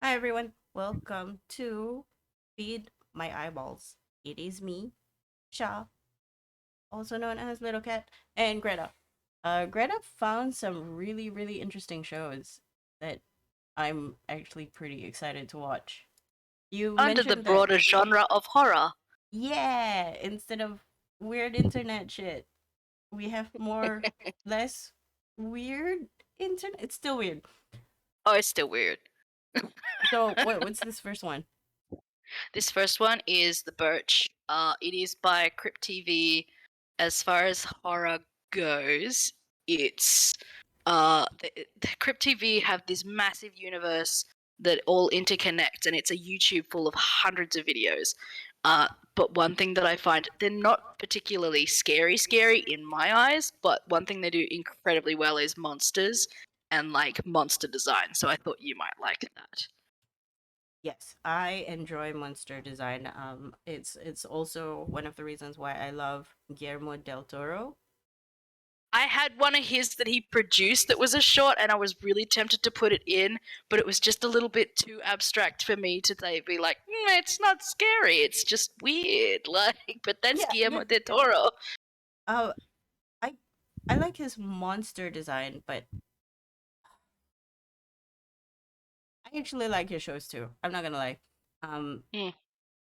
Hi everyone, welcome to Feed My Eyeballs. It is me, Sha, also known as Little Cat, and Greta. Greta found some really interesting shows that I'm actually pretty excited to watch. You Under the mentioned that, broader genre of horror. yeah, instead of weird internet shit, we have less weird internet. It's still weird. Oh, it's still weird. So, what's this first one? This first one is The Birch. It is by Crypt TV. As far as horror goes, it's the Crypt TV have this massive universe that all interconnects, and it's a YouTube full of hundreds of videos. But one thing that I find, they're not particularly scary in my eyes, but one thing they do incredibly well is monsters and like monster design. So I thought you might like that. Yes, I enjoy monster design. It's also one of the reasons why I love Guillermo Del Toro. I had one of his that he produced that was a short, and I was really tempted to put it in, but it was just a little bit too abstract for me to be like, it's not scary, it's just weird. Like, but that's Yeah, Guillermo De Toro. uh, I I like his monster design, but I actually like his shows too. I'm not gonna lie. Um, Mm.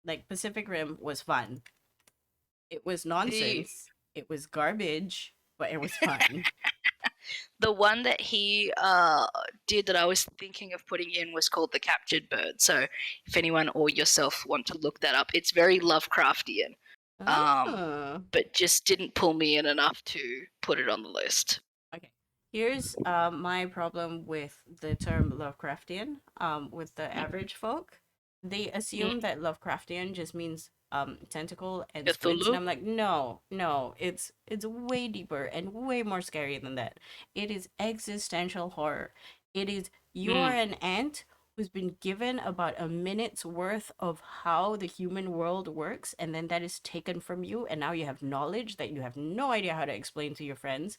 like Pacific Rim was fun. It was The nonsense. It was garbage, but it was fun. the one that he did that I was thinking of putting in was called The Captured Bird. So if anyone or yourself want to look that up, it's very Lovecraftian. Um, Oh, but just didn't pull me in enough to put it on the list. okay. Here's my problem with the term Lovecraftian. With the average folk, they assume Mm. that Lovecraftian just means tentacle and squids, and Cthulhu. I'm like, no, it's way deeper and way more scary than that. It is existential horror. It is you are Mm. an ant who's been given about a minute's worth of how the human world works, and then that is taken from you, and now you have knowledge that you have no idea how to explain to your friends,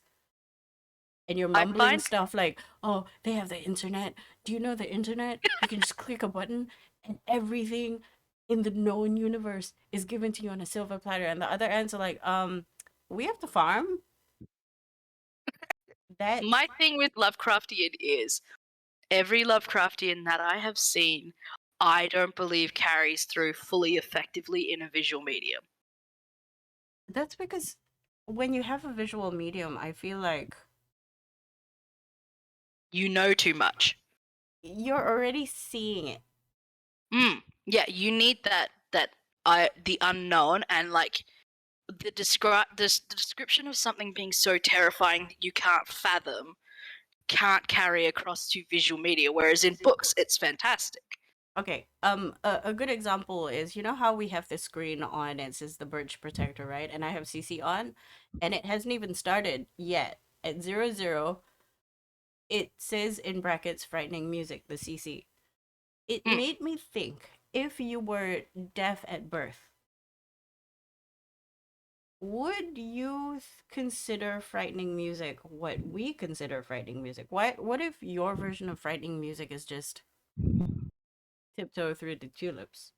and you're I mumbling find stuff like, "Oh, they have the internet. Do you know the internet? You can just click a button and everything in the known universe is given to you on a silver platter." And the other ends are like, we have to farm." That my thing with Lovecraftian is every Lovecraftian that I have seen, I don't believe carries through fully effectively in a visual medium. that's because when you have a visual medium, I feel like You know too much. you're already seeing it. Yeah, you need that the unknown and like the description of something being so terrifying that you can't fathom can't carry across to visual media, whereas in books it's fantastic. Okay. A good example is, you know how we have this screen on, it says the Birch Protector, right? And I have CC on, and it hasn't even started yet. At 00, it says in brackets frightening music, the CC. It Mm. made me think, if you were deaf at birth, would you consider frightening music what we consider frightening music? What if your version of frightening music is just tiptoe through the tulips?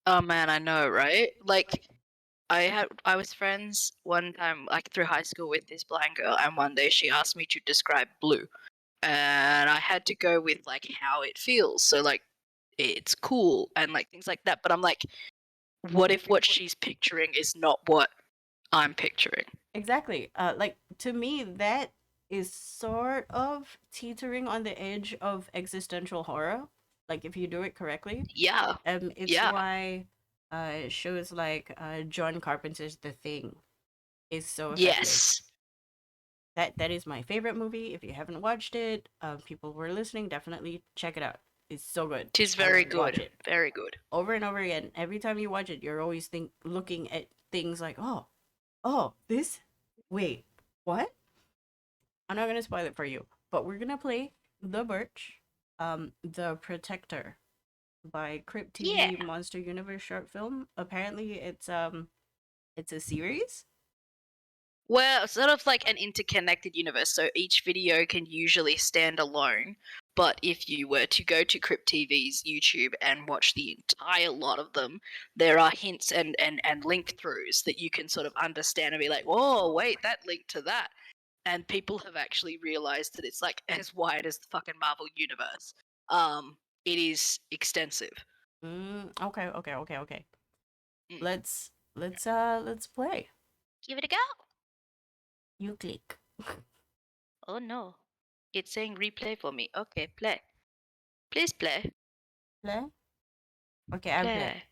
Oh man, I know, right? Like I was friends one time like through high school with this blind girl, and one day she asked me to describe blue, and I had to go with like how it feels. So like it's cool and like things like that. But I'm like, what if what she's picturing is not what I'm picturing? Exactly. Like to me, that is sort of teetering on the edge of existential horror. Like if you do it correctly. Yeah, It's yeah, why shows like John Carpenter's The Thing is so effective. yes. That is my favorite movie. If you haven't watched it, people who are listening, definitely check it out. It's so good. Tis very Watch good, it very good. over and over again. Every time you watch it, you're always looking at things like, oh, this. Wait, what? I'm not gonna spoil it for you, but we're gonna play The Birch, The Protector by Crypt Yeah. TV Monster Universe short film. Apparently, it's a series. Well, sort of like an interconnected universe. So each video can usually stand alone, But if you were to go to Crypt TV's YouTube and watch the entire lot of them, there are hints and link throughs that you can sort of understand and be like, oh, wait, that linked to that. And people have actually realized that it's like as wide as the fucking Marvel universe. It is extensive. Okay. Mm. Let's play. Give it a go. You click. Oh no. It's saying replay for me. Okay, play. Please play. Play? Okay, I play. Play.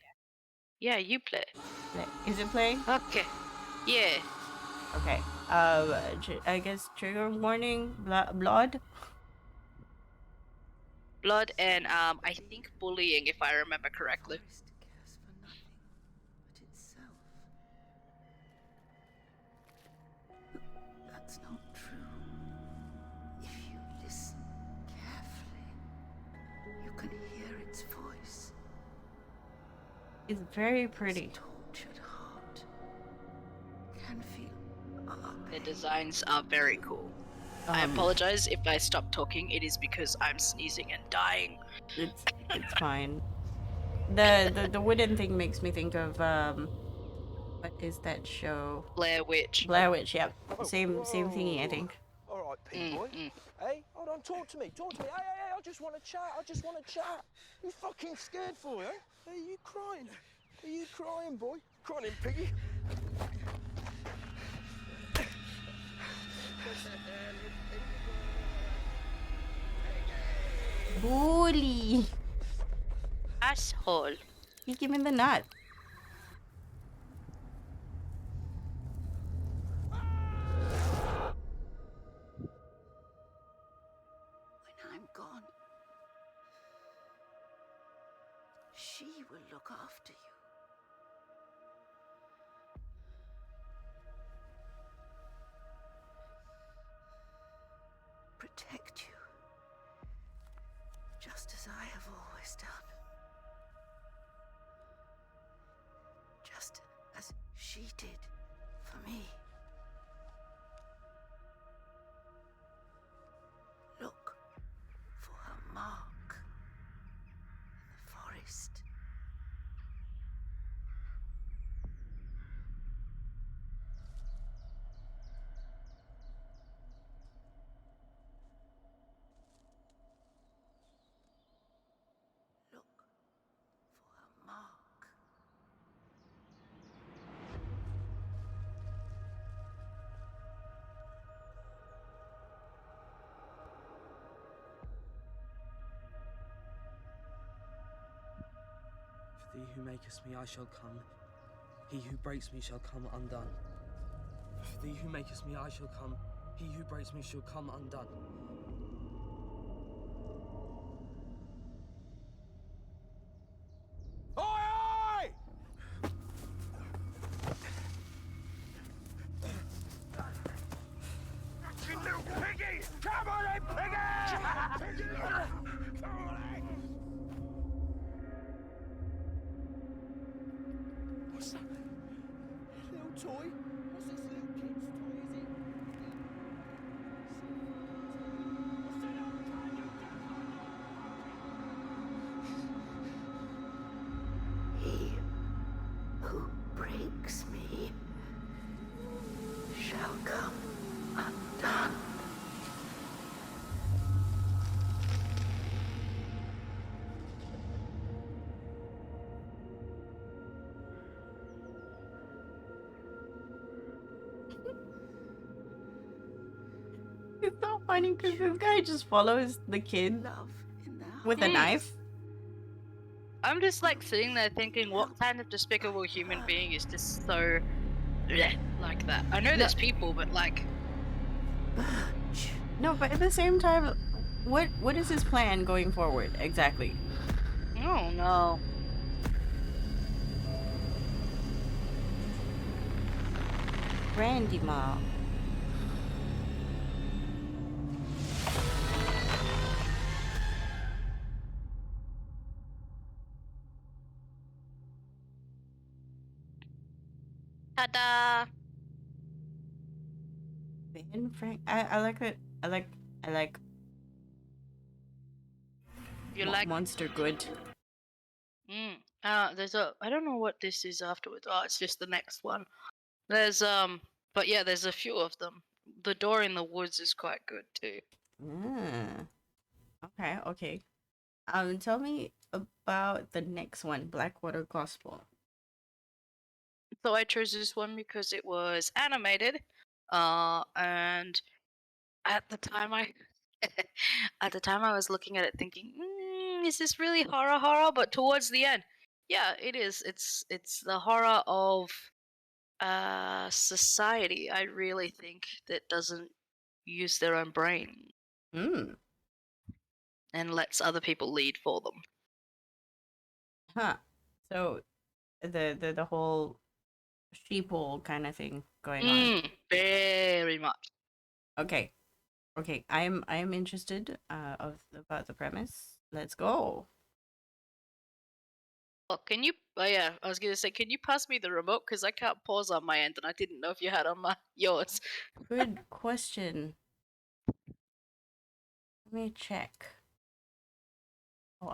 Yeah, you play. Play. Is it playing? Okay. Yeah. Okay. I guess trigger warning, blood. Blood and I think bullying, if I remember correctly. Forest cares for nothing but itself. That's not true. If you listen carefully, you can hear its voice. It's very pretty. Its tortured heart can feel our The pain. designs are very cool. I apologize if I stop talking. It is because I'm sneezing and dying. It's fine. The wooden thing makes me think of what is that show? Blair Witch. Blair Witch. Yep. Same thingy, I think. All right, Pete boy. Hey, hold on, talk to me. Hey, I just want to chat. You fucking scared for you? Hey, you crying? Are you crying, boy? Crying, piggy. Bully. Asshole. Kick him in the nut. When I'm gone, she will look after you. Protect you, just as I have always done. Just as she did for me. Look for her mark in the forest. Look for her mark. For thee who makest me, I shall come. He who breaks me shall come undone. For thee who makest me, I shall come. He who breaks me shall come undone. Oi! You little piggy! Come on, then, piggy! Come on, then. What's that? Little toy? What's this little kid's toy, is it? He who breaks me shall come undone. It's so funny because this guy just follows the kid Love in their with a Hmm. knife. I'm just like sitting there thinking, what kind of despicable human being is just so bleh, like that? I know there's people, but like, Birch. No, but at the same time, what is his plan going forward exactly? I don't know. Randy Ma. Ta-da! Ben Frank. I like it. I like You like? monster good. There's I don't know what this is afterwards. Oh, it's just the next one. There's but yeah, there's a few of them. The Door in the Woods is quite good too. Ah, okay, okay. Tell me about the next one, Blackwater Gospel. So I chose this one because it was animated, and at the time I, at the time I was looking at it thinking, is this really horror? But towards the end, yeah, it is. It's the horror of society. I really think that doesn't use their own brain Hmm. and lets other people lead for them. Huh. So the whole sheeple kind of thing going on. Very much. Okay. Okay. I am interested about the premise. Let's go. Oh, can you? Oh yeah, I was gonna say, can you pass me the remote because I can't pause on my end, and I didn't know if you had on my yours. Good question. Let me check. Oh,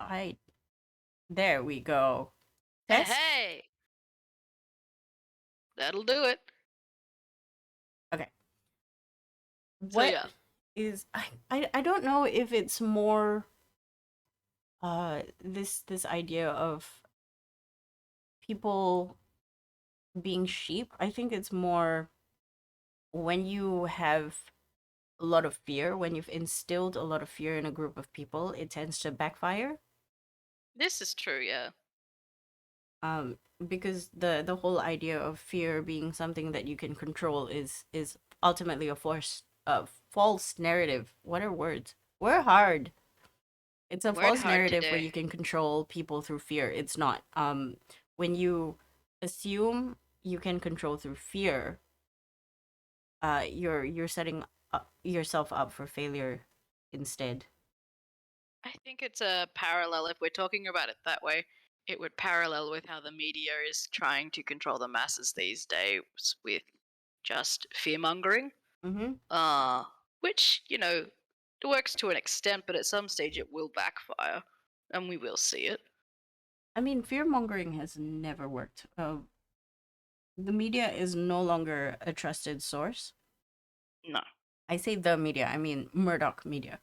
there we go. Test. Hey, that'll do it. Okay. So What yeah, is I don't know if it's more this idea of people being sheep. I think it's more when you have a lot of fear, when you've instilled a lot of fear in a group of people, it tends to backfire. this is true. Yeah, Um, because the whole idea of fear being something that you can control is ultimately a false narrative. What are words? We're hard. It's a word false hard narrative where today. you can control people through fear. It's not. When you assume you can control through fear, you're setting yourself up for failure instead. I think it's a parallel. If we're talking about it that way, it would parallel with how the media is trying to control the masses these days with just fear mongering. Mm-hmm. Which it works to an extent, but at some stage it will backfire, and we will see it. I mean, fear mongering has never worked. The media is no longer a trusted source. No. I say the media, I mean Murdoch media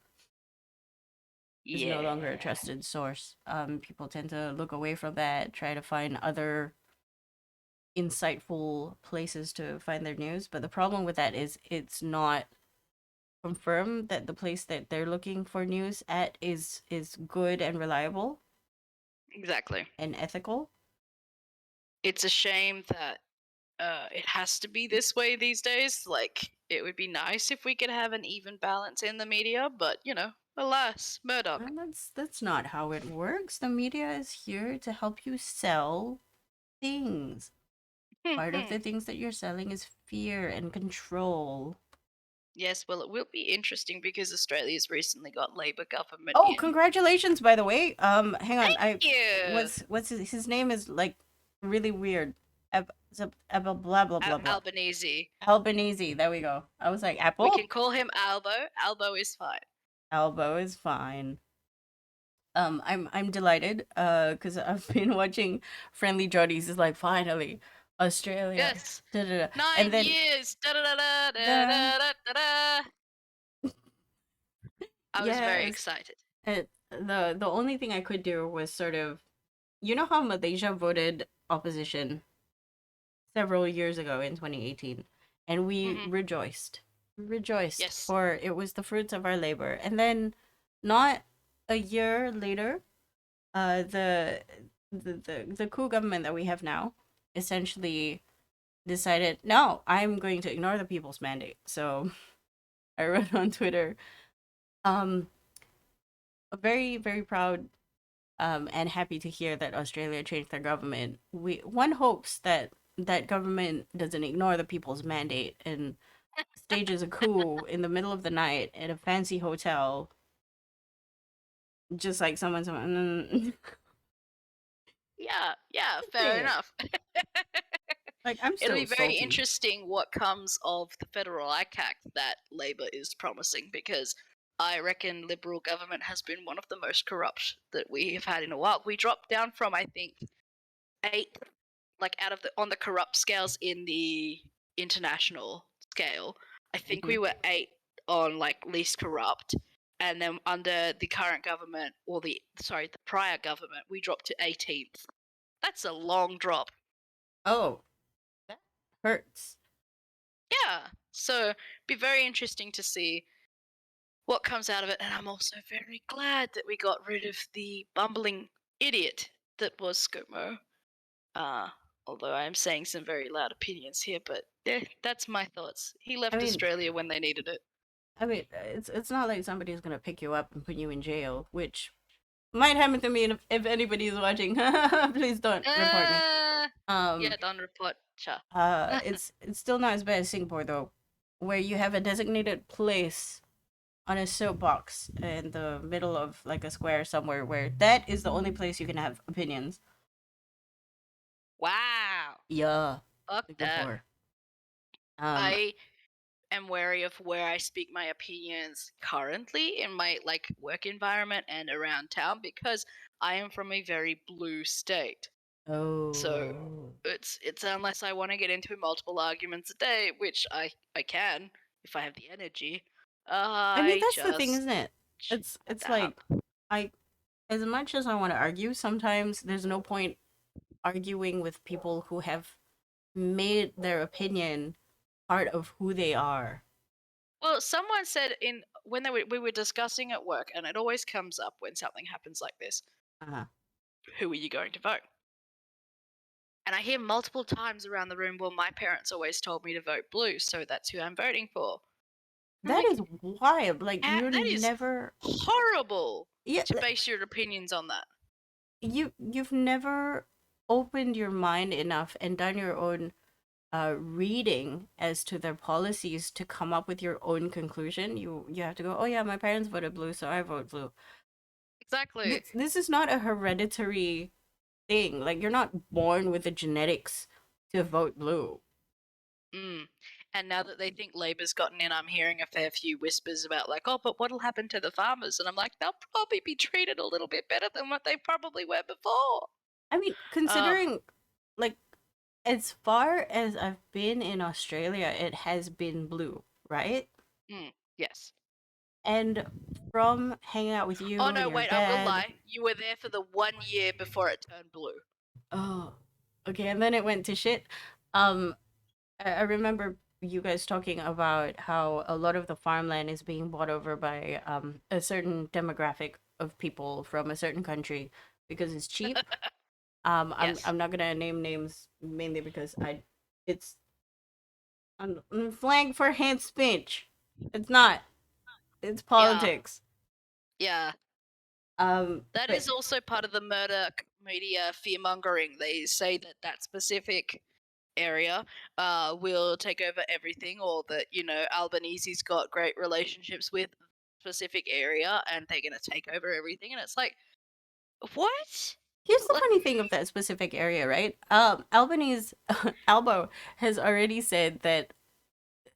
is no longer a Yeah. trusted source. People tend to look away from that, try to find other insightful places to find their news. But the problem with that is it's not confirmed that the place that they're looking for news at is good and reliable Exactly. and ethical. It's a shame that it has to be this way these days. Like, it would be nice if we could have an even balance in the media, but alas, Murdoch. And that's not how it works. The media is here to help you sell things. Part of the things that you're selling is fear and control. Yes, well, it will be interesting because Australia's recently got Labour government Oh, in. congratulations, by the way. Hang on. Thank you. What's his name is like really weird. Blah blah blah blah blah. Albanese. Albanese. There we go. I was like We Apple. can call him Albo. Albo is fine. Albo is fine. I'm delighted. Because I've been watching Friendly Jodies. Is like finally Australia. Yes. Da, da, da. 9 And then years. Da da da da da da da da da. I was very yes. excited. The only thing I could do was sort of, you know how Malaysia voted opposition several years ago in 2018, and we rejoiced Yes. for it was the fruits of our labor. And then not a year later, the coup government that we have now essentially decided, no, I'm going to ignore the people's mandate. So I wrote on Twitter, very very proud and happy to hear that Australia changed their government. One hopes that that government doesn't ignore the people's mandate and stages a coup in the middle of the night at a fancy hotel, just like someone. Yeah, fair enough. Like I'm It'll still be very salty. interesting what comes of the federal ICAC that Labor is promising, because I reckon Liberal government has been one of the most corrupt that we have had in a while. We dropped down from, I think, 8, like out of the on the corrupt scales in the international scale. I think we were 8 on like least corrupt, and then under the current government, or the prior government, we dropped to 18th. That's a long drop. Oh, that hurts. Yeah. So be very interesting to see what comes out of it, and I'm also very glad that we got rid of the bumbling idiot that was ScoMo. Although I am saying some very loud opinions here, but yeah, that's my thoughts. He left I mean, Australia when they needed it. it's not like somebody's gonna pick you up and put you in jail, which might happen to me if anybody is watching. Please don't report me. Yeah, don't report. Cha. It's still not as bad as Singapore though, where you have a designated place on a soapbox in the middle of like a square somewhere, where that is the only place you can have opinions. Wow. Yeah, Fuck that. Singapore. I am wary of where I speak my opinions currently in my like work environment and around town, because I am from a very blue state. Oh. So it's unless I want to get into multiple arguments a day, which I can if I have the energy. I mean, I that's the thing, just isn't it? shut It's down. like I, as much as I want to argue, sometimes there's no point arguing with people who have made their opinion part of who they are. Well, someone said in when we were discussing at work, and it always comes up when something happens like this. Uh-huh. Who are you going to vote? And I hear multiple times around the room, well, my parents always told me to vote blue, so that's who I'm voting for. That is wild. Like you're that is never horrible yeah, to base your opinions on that. you've never opened your mind enough and done your own reading as to their policies to come up with your own conclusion. You have to go, oh yeah, my parents voted blue, so I vote blue. Exactly. This is not a hereditary thing. Like you're not born with the genetics to vote blue. And now that they think Labor's gotten in, I'm hearing a fair few whispers about like, oh, but what'll happen to the farmers? And I'm like, they'll probably be treated a little bit better than what they probably were before. I mean, considering like as far as I've been in Australia, it has been blue, right? Yes. And from hanging out with you Oh and no, your wait, I will dad. lie. You were there for the 1 year before it turned blue. Oh, okay, and then it went to shit. Um, I remember you guys talking about how a lot of the farmland is being bought over by a certain demographic of people from a certain country because it's cheap. Yes. I'm not gonna name names mainly because it's I'm flagged for hate speech. It's not. It's politics. Yeah. That That is also part of the murder media fear mongering. They say that that specific area will take over everything, or that, you know, Albanese's got great relationships with specific area and they're going to take over everything. And it's like, what? Here's the Like, funny thing of that specific area, right? Albanese Albo has already said that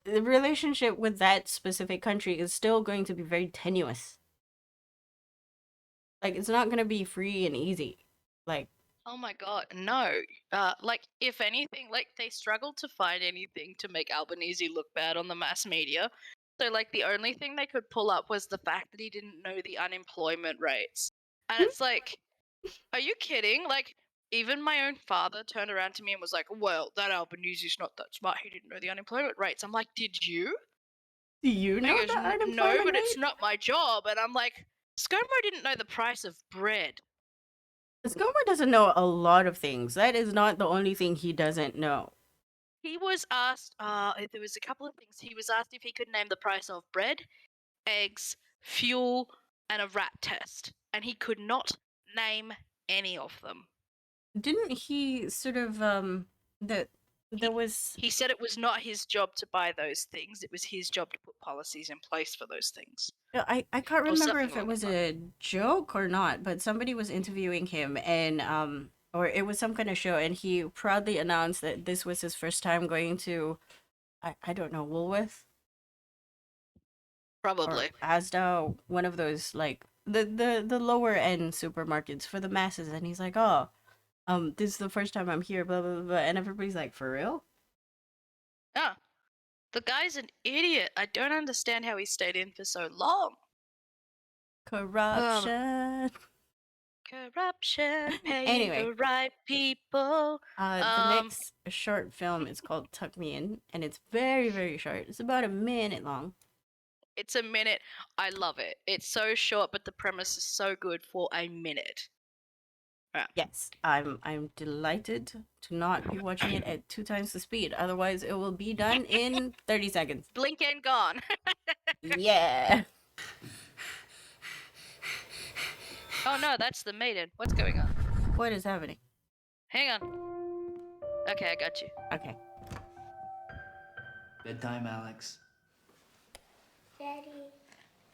the relationship with that specific country is still going to be very tenuous. Like it's not gonna be free and easy. Like oh my god, no. Like, if anything, like, they struggled to find anything to make Albanese look bad on the mass media. So, like, the only thing they could pull up was the fact that he didn't know the unemployment rates. And it's like, are you kidding? Like, even my own father turned around to me and was like, well, that Albanese's not that smart. He didn't know the unemployment rates. I'm like, did you? do you And he know goes, the no, unemployment but it's rate? not my job. And I'm like, ScoMo didn't know the price of bread. Scomer doesn't know a lot of things. That is not the only thing he doesn't know. He was asked, there was a couple of things. He was asked if he could name the price of bread, eggs, fuel, and a rat test. And he could not name any of them. Didn't he sort of that there was He said it was not his job to buy those things. It was his job to put policies in place for those things. I can't Or remember something if it along was that line. a joke or not, but somebody was interviewing him and or it was some kind of show and he proudly announced that this was his first time going to I don't know, Woolworth. Probably. Asda, one of those like the lower end supermarkets for the masses, and he's like, "Oh, this is the first time I'm here," blah blah blah, blah. And everybody's like, "For real?" Yeah. The guy's an idiot. I don't understand how he stayed in for so long. Corruption. Corruption, paying Anyway, the right people. the next short film is called Tuck Me In, and it's very, very short. It's about a minute long. It's a minute. I love it. It's so short, but the premise is so good for a minute. Yeah. Yes, I'm delighted to not be watching it at 2 times the speed. Otherwise, it will be done in 30 seconds. Blink and gone. Yeah. Oh no, that's the maiden. What's going on? What is happening? Hang on. Okay, I got you. Okay. Bedtime, Alex. Daddy,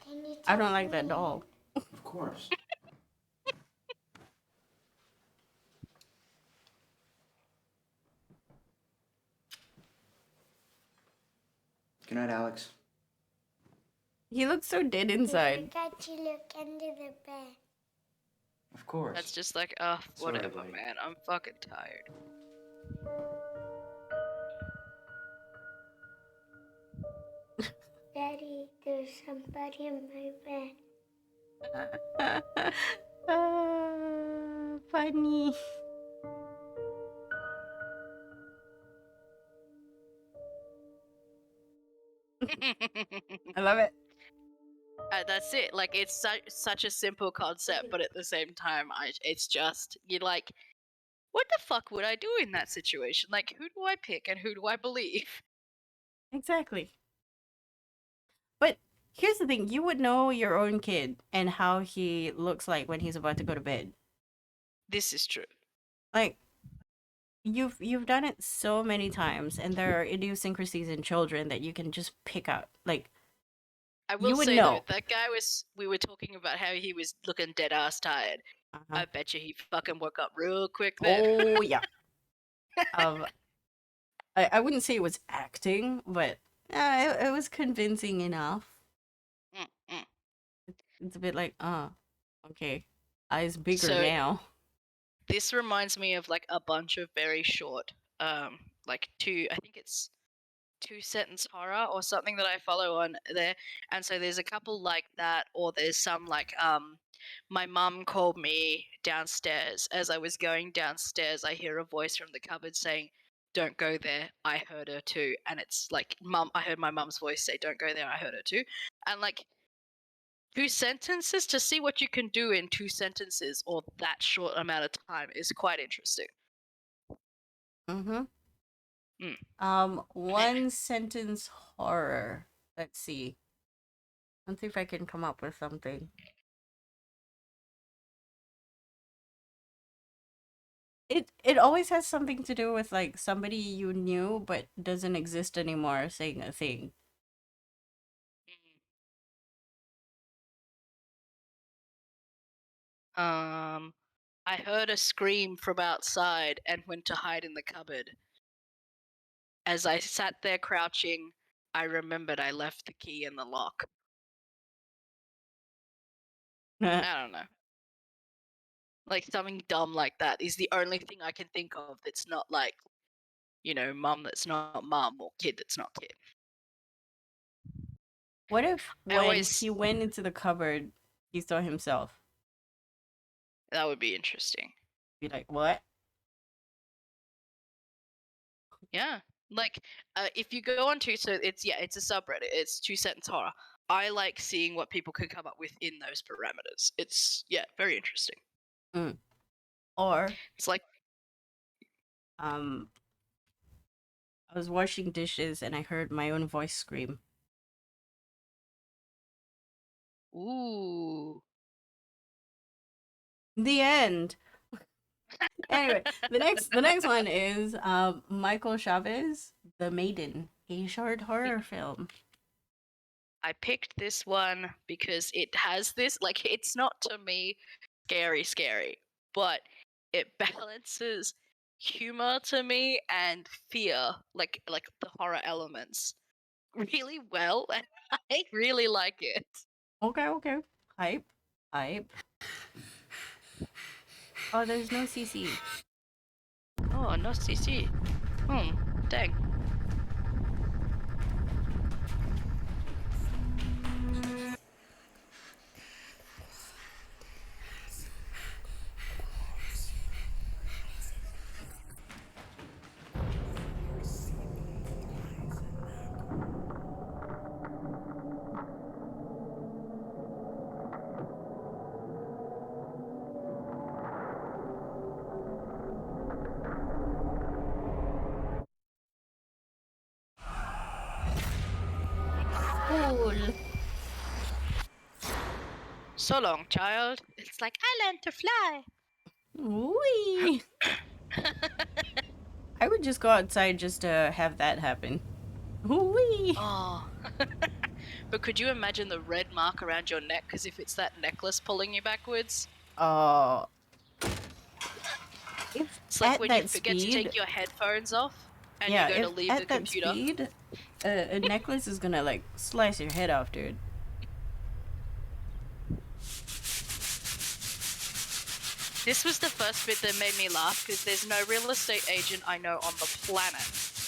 can you I don't like that doll. Of course. Good night, Alex. He looks so dead inside. forgot to look under the bed. Of course. That's just like, Sorry, whatever, buddy. man. I'm fucking tired. Daddy, there's somebody in my bed. Funny. I love it. That's it. Like, it's such a simple concept, but at the same time, it's just, you're like, what the fuck would I do in that situation? Like, who do I pick and who do I believe? Exactly. But here's the thing, you would know your own kid and how he looks like when he's about to go to bed. This is true. Like you've done it so many times, and there are idiosyncrasies in children that you can just pick out. Like I will you would say know. though, that guy we were talking about how he was looking dead ass tired. Uh-huh. I bet you he fucking woke up real quick then. Oh yeah. I wouldn't say it was acting, but it was convincing enough. Mm-mm. It's a bit like, okay, eyes bigger So- now. This reminds me of like a bunch of very short, like I think it's 2 sentence horror or something that I follow on there. And so there's a couple like that, or there's some like, my mum called me downstairs. As I was going downstairs, I hear a voice from the cupboard saying, "Don't go there. I heard her too." And it's like, "Mum," I heard my mum's voice say, "Don't go there. I heard her too." And like, 2 sentences, to see what you can do in 2 sentences or that short amount of time is quite interesting. Mm-hmm. Mm. One sentence horror. Let's see. Let's see if I can come up with something. It always has something to do with like somebody you knew but doesn't exist anymore saying a thing. I heard a scream from outside and went to hide in the cupboard. As I sat there crouching, I remembered I left the key in the lock. I don't know. Like, something dumb like that is the only thing I can think of that's not like, mum that's not mum or kid that's not kid. What if I when always- he went into the cupboard, he saw himself? That would be interesting. Be like, what? Yeah. Like, if you go on so it's a subreddit. It's 2 sentence horror. I like seeing what people can come up with in those parameters. It's, very interesting. Or It's like, I was washing dishes and I heard my own voice scream. ooh. The end. Anyway, the next one is Michael Chavez, The Maiden, a short horror film. I picked this one because it has this, like, it's not to me scary, but it balances humor to me and fear, like the horror elements. really well, and I really like it. Okay, okay. Hype. Hype. Oh, there's no CC. Oh, no CC. Dang. Cool. So long, child. It's like I learned to fly. Wee. I would just go outside just to have that happen. Wee. Oh. But could you imagine the red mark around your neck as if it's that necklace pulling you backwards? If It's like at when you that forget to speed, take your headphones off and yeah, you go to if leave at the that computer. speed, a necklace is gonna like slice your head off, dude. This was the first bit that made me laugh because there's no real estate agent I know on the planet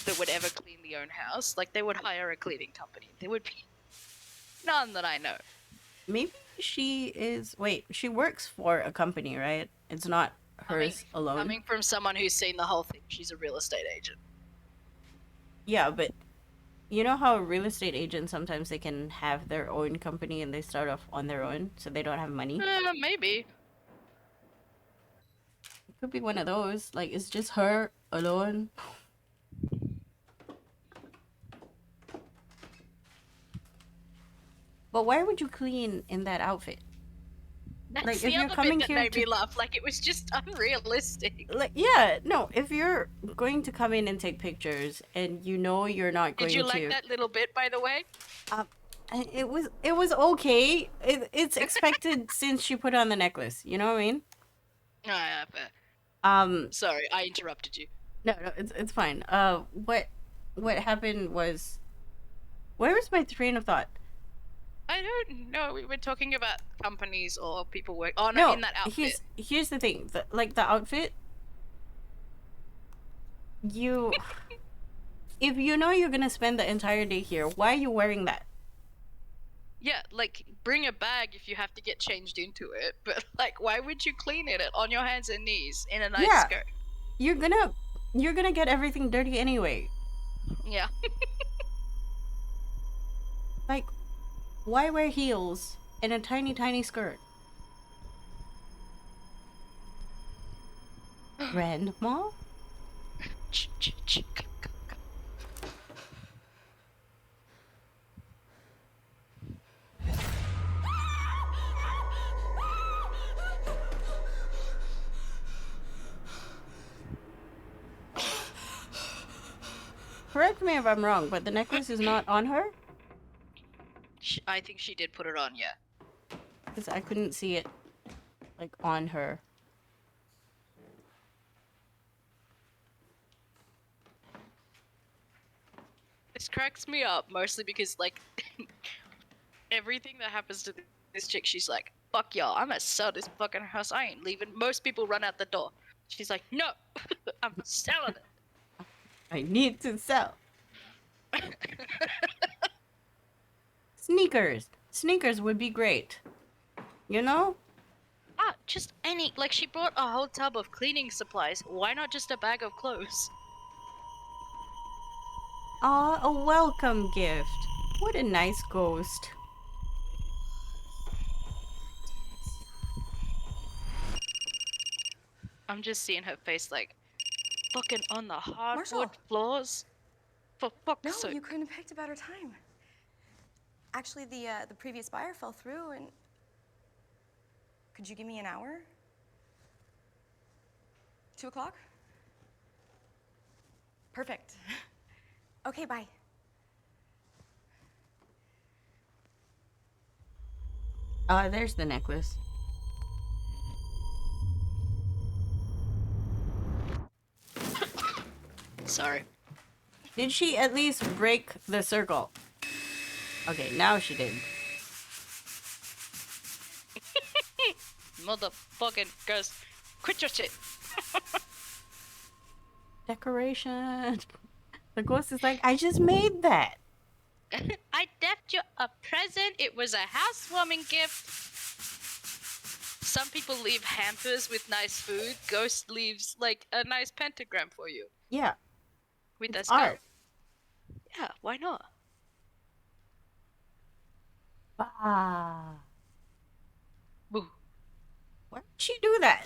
that would ever clean their own house. Like, they would hire a cleaning company. There would be none that I know. Maybe she is. Wait, she works for a company, right? It's not hers alone. Coming from someone who's seen the whole thing, she's a real estate agent. Yeah, but you know how real estate agents sometimes they can have their own company and they start off on their own, so they don't have money. Maybe. It could be one of those. Like it's just her alone. But why would you clean in that outfit? That's Like, the if you're other coming bit that here made to- me laugh. Like, it was just unrealistic. Like, yeah, no. If you're going to come in and take pictures, and you know you're not going Did you to, like that little bit, by the way? it was okay. It's expected since she put on the necklace. You know what I mean? Oh, yeah, fair. Sorry, I interrupted you. No, it's fine. What happened was, where was my train of thought? I don't know. We were talking about companies or people work. Oh no, in that outfit. Here's the thing. The outfit. You, if you know you're gonna spend the entire day here, why are you wearing that? Yeah, like bring a bag if you have to get changed into it. But like, why would you clean it on your hands and knees in a nice Yeah. skirt? You're gonna get everything dirty anyway. Yeah. Like, why wear heels and a tiny skirt? Grandma? Correct me if I'm wrong, but the necklace is not on her? I think she did put it on, yeah. Because I couldn't see it, like, on her. This cracks me up mostly because like everything that happens to this chick, she's like, "Fuck y'all, I'm gonna sell this fucking house. I ain't leaving." Most people run out the door. She's like, "No, I'm selling it." I need to sell. Sneakers. Sneakers would be great. You know? Just any. Like, she brought a whole tub of cleaning supplies. Why not just a bag of clothes? Aw, a welcome gift. What a nice ghost. I'm just seeing her face like, fucking on the hardwood Marshall. floors. For fuck's No, sake. you couldn't have picked a better time. Actually, the previous buyer fell through, and could you give me an hour? 2 o'clock? Perfect. Okay, bye. There's the necklace. Sorry. Did she at least break the circle? Okay, now she did. Motherfucking ghost. Quit your shit. Decoration. The ghost is like, I just made that. I left you a present. It was a housewarming gift. Some people leave hampers with nice food. Ghost leaves like a nice pentagram for you Yeah, with their it's skull. art. Yeah, why not? Ah. Boo. Why would she do that?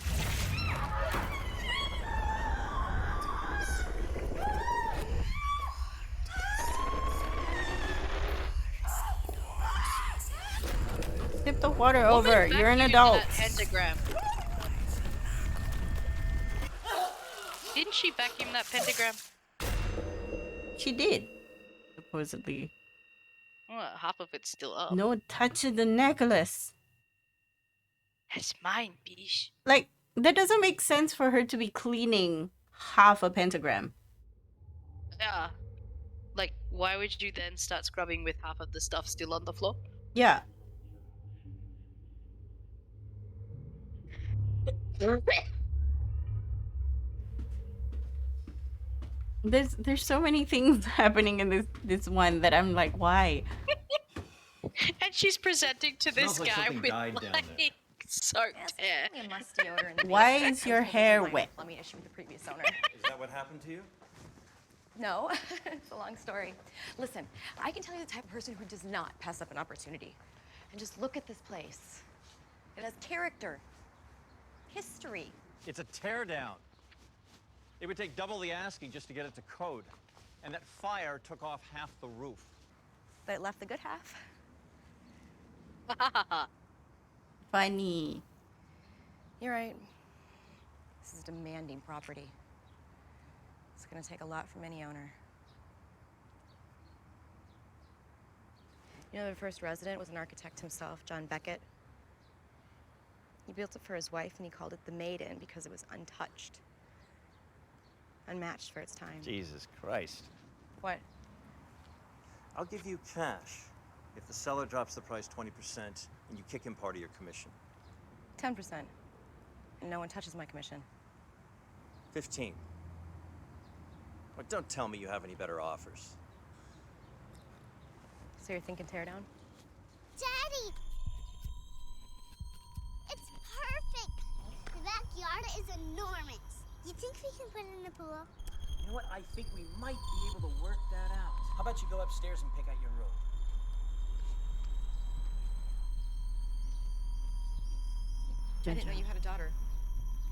Tip the water Woman over. You're an vacuumed adult. That pentagram. Didn't she vacuum that pentagram? She did. Supposedly. Well, half of it's still up. No touching the necklace. That's mine, bitch. Like, that doesn't make sense for her to be cleaning half a pentagram. Yeah. Like, why would you then start scrubbing with half of the stuff still on the floor? Yeah. There's so many things happening in this one that I'm like, why? And she's presenting to this Smells like guy something with died down like there. soaked hair. Only a musty odor in the Why basement. is your I'm told there's a hair minor wet? Plumbing issue with the previous owner. Is that what happened to you? No, it's a long story. Listen, I can tell you the type of person who does not pass up an opportunity. And just look at this place. It has character, history. It's a teardown. It would take double the asking just to get it to code. And that fire took off half the roof. But it left the good half. Funny. You're right. This is demanding property. It's gonna take a lot from any owner. You know, the first resident was an architect himself, John Beckett. He built it for his wife and he called it the Maiden because it was untouched. Unmatched for its time. Jesus Christ. What? I'll give you cash if the seller drops the price 20% and you kick him part of your commission. 10%. And no one touches my commission. 15. But don't tell me you have any better offers. So you're thinking tear down? Daddy! It's perfect! The backyard is enormous. You think we can put it in a pool? You know what? I think we might be able to work that out. How about you go upstairs and pick out your room? I didn't know you had a daughter.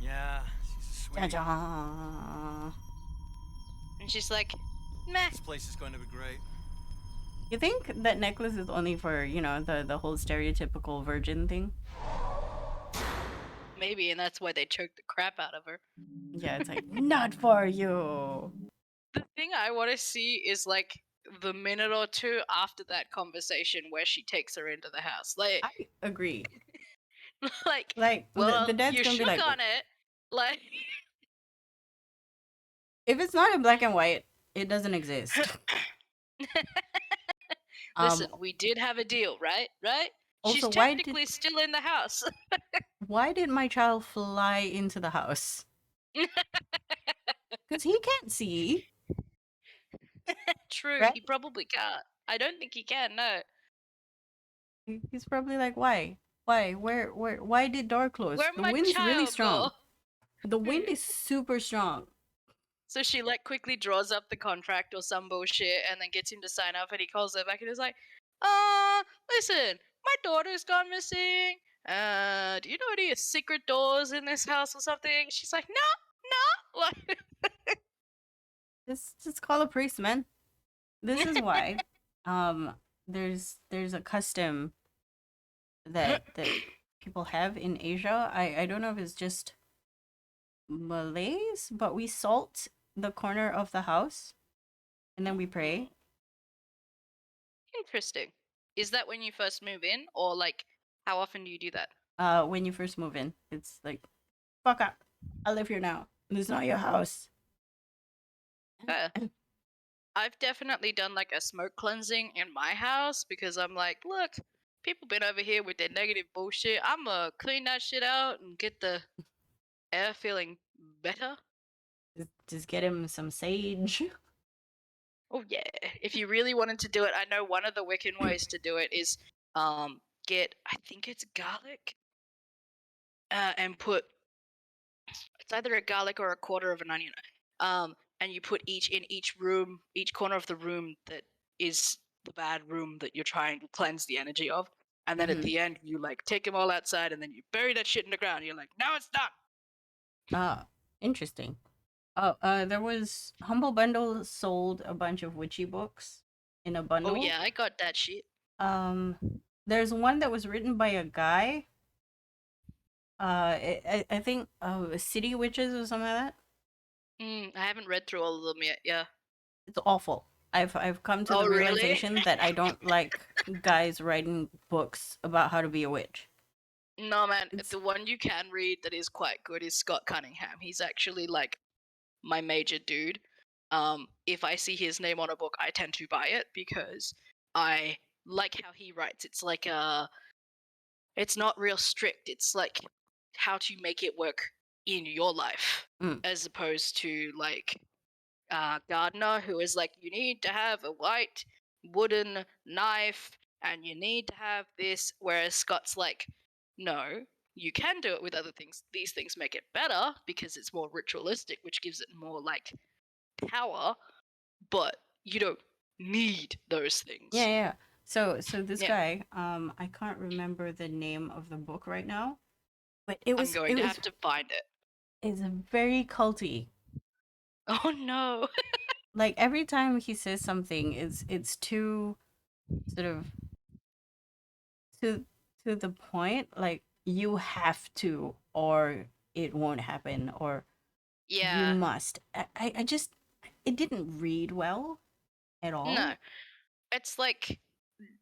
Yeah, she's a sweetie. Ja-ja. And she's like, meh. This place is going to be great. You think that necklace is only for, you know, the whole stereotypical virgin thing? Maybe, and that's why they choked the crap out of her. Yeah, it's like, not for you. The thing I want to see is like the minute or two after that conversation where she takes her into the house. Like, I agree. like, Like, well, the dad's you gonna be shook like, on it. Like, if it's not in black and white, it doesn't exist. listen, we did have a deal, right? Right? She's Also, why technically still in the house. why did my child fly into the house? Because he can't see. True, Right? he probably can't. I don't think he can, no. He's probably like, why? Why? Why did door close? Where'd The my wind's really child strong. go? The wind is super strong. So she like quickly draws up the contract or some bullshit and then gets him to sign up and he calls her back and is like, listen, my daughter's gone missing. Do you know any secret doors in this house or something? She's like, no. Like, Just call a priest, man. This is why. There's a custom that people have in Asia. I don't know if it's just Malays, but we salt the corner of the house and then we pray. interesting. Is that when you first move in or like how often do you do that? When you first move in, it's like, fuck up. I live here now. This is not your house. Fair. I've definitely done like a smoke cleansing in my house because I'm like, look, people been over here with their negative bullshit. I'ma clean that shit out and get the air feeling better. Just get him some sage. Oh yeah. If you really wanted to do it, I know one of the Wiccan ways to do it is get, I think it's garlic, and put, it's either a garlic or a quarter of an onion. And you put each in each room, each corner of the room that is the bad room that you're trying to cleanse the energy of. And then at Mhm. the end, you like take them all outside, and then you bury that shit in the ground. You're like, now it's done. Ah, interesting. Oh, there was Humble Bundle sold a bunch of witchy books in a Oh bundle. yeah, I got that shit. There's one that was written by a guy. I think City Witches or something like that. I haven't read through all of them yet. Yeah. It's awful. I've come to Oh the really? realization that I don't like guys writing books about how to be a witch. No man, It's the one you can read that is quite good is Scott Cunningham. He's actually like my major dude. If I see his name on a book, I tend to buy it because I like how he writes. It's like it's not real strict. It's like how to make it work in your life, as opposed to like Gardner, who is like, you need to have a white wooden knife and you need to have this, whereas Scott's like, no, you can do it with other things. These things make it better because it's more ritualistic, which gives it more like power, but you don't need those things. yeah. So this Yeah. guy, I can't remember the name of the book right now, but it I'm was going to have to find it. It's very culty. Oh no. Like every time he says something, it's too sort of to the point. Like you have to, or it won't happen, or you Yeah. must. I just it didn't read well at all. No. It's like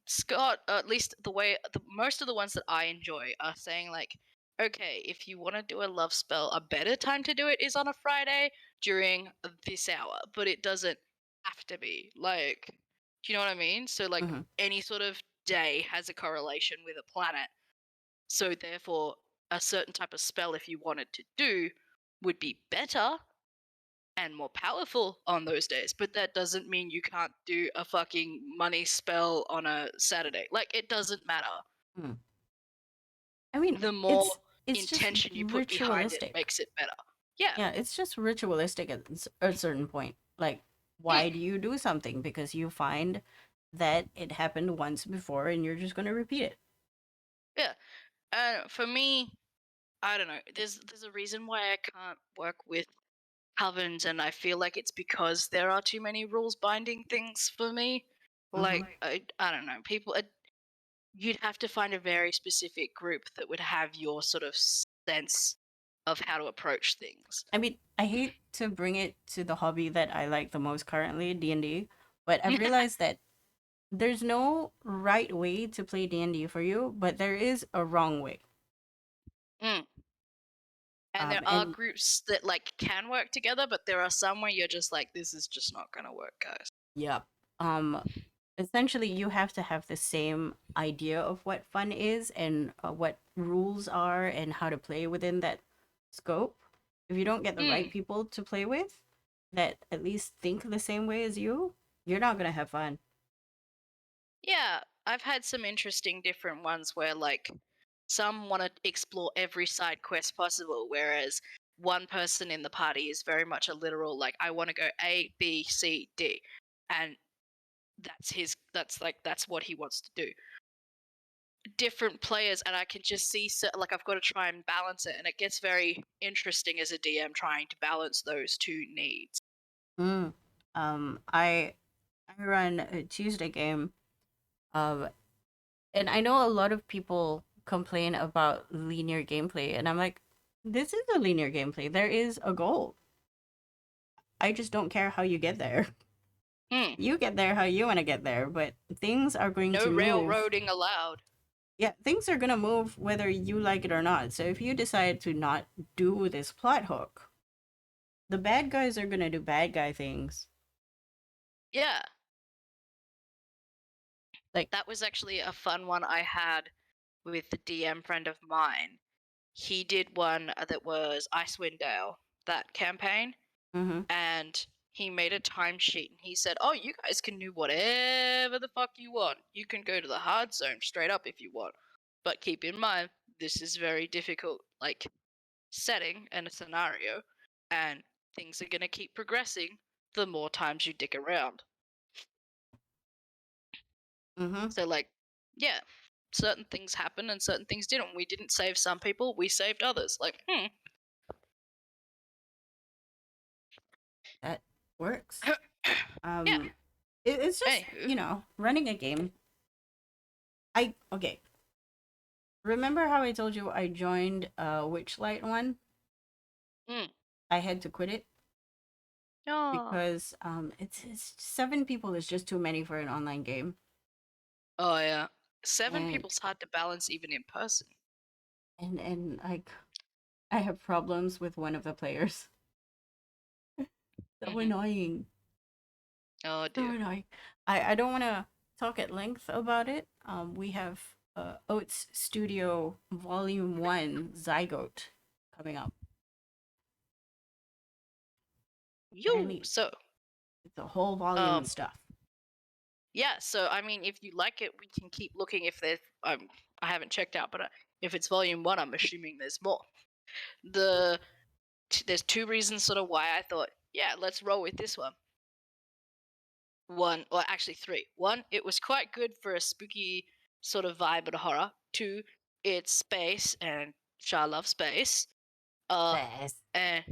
Scott, at least the way most of the ones that I enjoy are saying like, okay, if you want to do a love spell, a better time to do it is on a Friday during this hour, but it doesn't have to be. Like, do you know what I mean? So like Mhm. any sort of day has a correlation with a planet. So therefore, a certain type of spell, if you wanted to do, would be better and more powerful on those days, but that doesn't mean you can't do a fucking money spell on a Saturday. Like, it doesn't matter. I mean, The more it's just intention you put behind it ritualistic. makes it better. Yeah. Yeah, it's just ritualistic at a certain point. Like, why do you do something? Because you find that it happened once before and you're just going to repeat it. Yeah. For me, I don't know. There's a reason why I can't work with covens, and I feel like it's because there are too many rules binding things for me. Like, I don't know. People, you'd have to find a very specific group that would have your sort of sense of how to approach things. I mean, I hate to bring it to the hobby that I like the most currently, D&D, but I've realized that there's no right way to play D&D for you, but there is a wrong way. And there are groups that like can work together, but there are some where you're just like, this is just not gonna work, guys. Yep. Essentially, you have to have the same idea of what fun is and what rules are and how to play within that scope. If you don't get the right people to play with that at least think the same way as you, you're not gonna have fun. Yeah, I've had some interesting different ones where like some want to explore every side quest possible, whereas one person in the party is very much a literal like, I want to go A, B, C, D, and that's what he wants to do. Different players, and I can just see like I've got to try and balance it, and it gets very interesting as a DM trying to balance those two needs. I run a Tuesday game, and I know a lot of people complain about linear gameplay, and I'm like, this is a linear gameplay. There is a goal. I just don't care how you get there. You get there how you want to get there, but things are going to move. No railroading allowed. Yeah, things are gonna move whether you like it or not. So if you decide to not do this plot hook, the bad guys are gonna do bad guy things. Yeah. Like, That was actually a fun one I had with the DM friend of mine. He did one that was Icewind Dale, that campaign, mm-hmm. and he made a timesheet and he said, "Oh, you guys can do whatever the fuck you want. You can go to the hard zone straight up if you want. But keep in mind, this is very difficult, like, setting and a scenario, and things are gonna keep progressing the more times you dick around." Mm-hmm. So, like, yeah, certain things happen and certain things didn't. We didn't save some people, we saved others. Like, That works. Yeah. It's just, Anywho. running a game. Okay. Remember how I told you I joined Witchlight one? Mm. I had to quit it Oh. because it's 7 people is just too many for an online game. Oh yeah. 7 And people's hard to balance even in person. and like I have problems with one of the players. So annoying. Oh So dear. annoying. I don't want to talk at length about it. We have Oats Studio Volume 1 Zygote coming up. Apparently, So it's a whole volume of stuff. yeah, so I mean, if you like it, we can keep looking. If there's, I haven't checked out, but if it's volume 1, I'm assuming there's more. There's 2 reasons sort of why I thought, yeah, let's roll with this one. One, or actually 3. 1, it was quite good for a spooky sort of vibe and horror. 2, it's space, and Shah loves space. Space. And